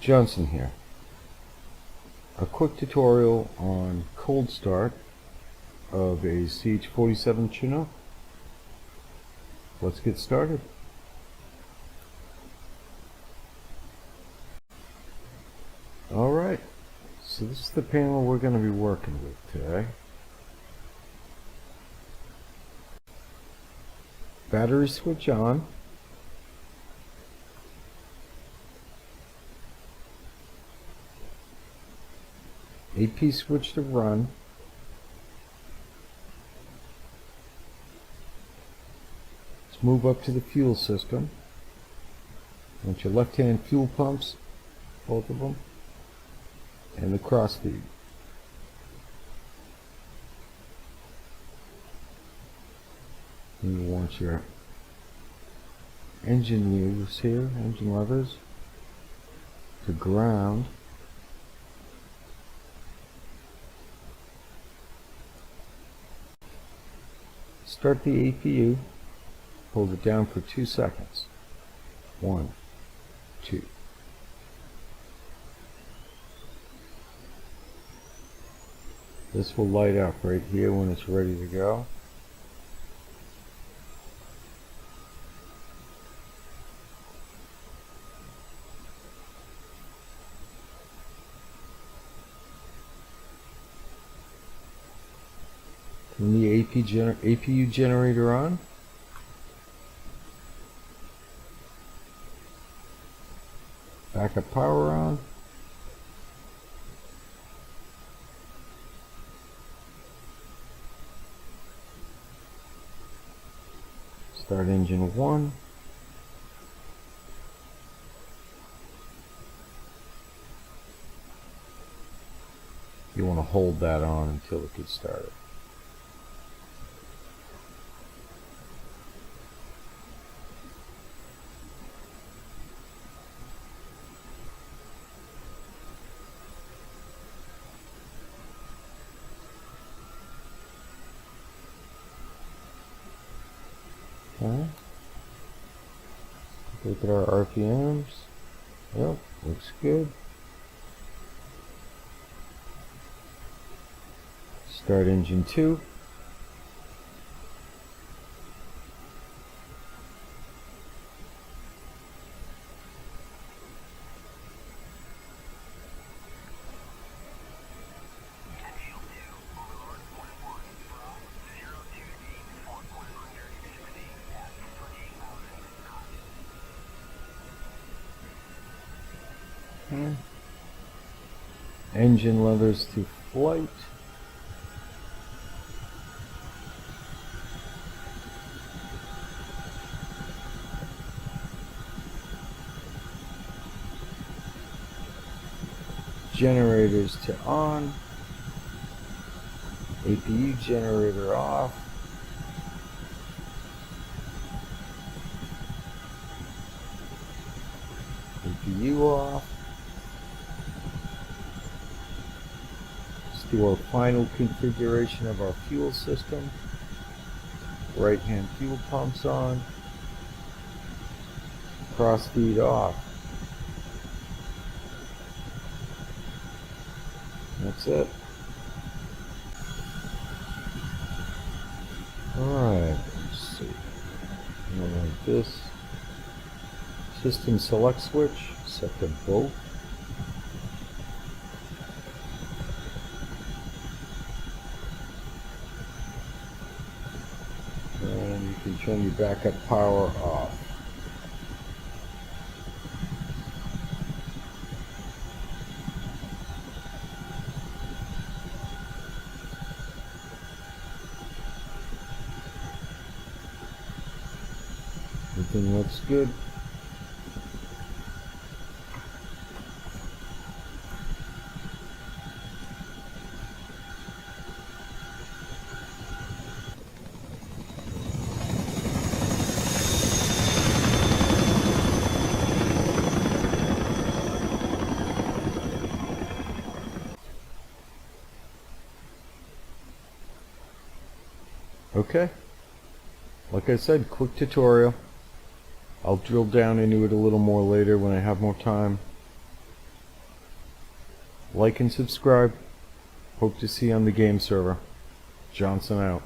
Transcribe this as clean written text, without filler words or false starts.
Johnson here. A quick tutorial on cold start of a CH-47 Chinook. Let's get started. Alright, so this is the panel we're going to be working with today. Battery switch on. AP switch to run. Let's move up to the fuel system. Want your left-hand fuel pumps, both of them, and the crossfeed. And you want your engine levers here, engine levers, to ground. Start the APU, hold it down for 2 seconds. 1, 2. This will light up right here when it's ready to go. Turn the APU generator on. Backup power on. Start engine 1. You want to hold that on until it gets started. Okay. Look at our RPMs. Yep, looks good. Start engine 2. Engine levers to flight. Generators to on. APU generator off. APU off. Let's do our final configuration of our fuel system. Right hand fuel pumps on. Crossfeed off. That's it. Alright, let's see. Like this. System select switch, set to both. And you can turn your backup power off. Everything looks good. Okay, like I said, quick tutorial. I'll drill down into it a little more later when I have more time. Like and subscribe. Hope to see you on the game server. Johnson out.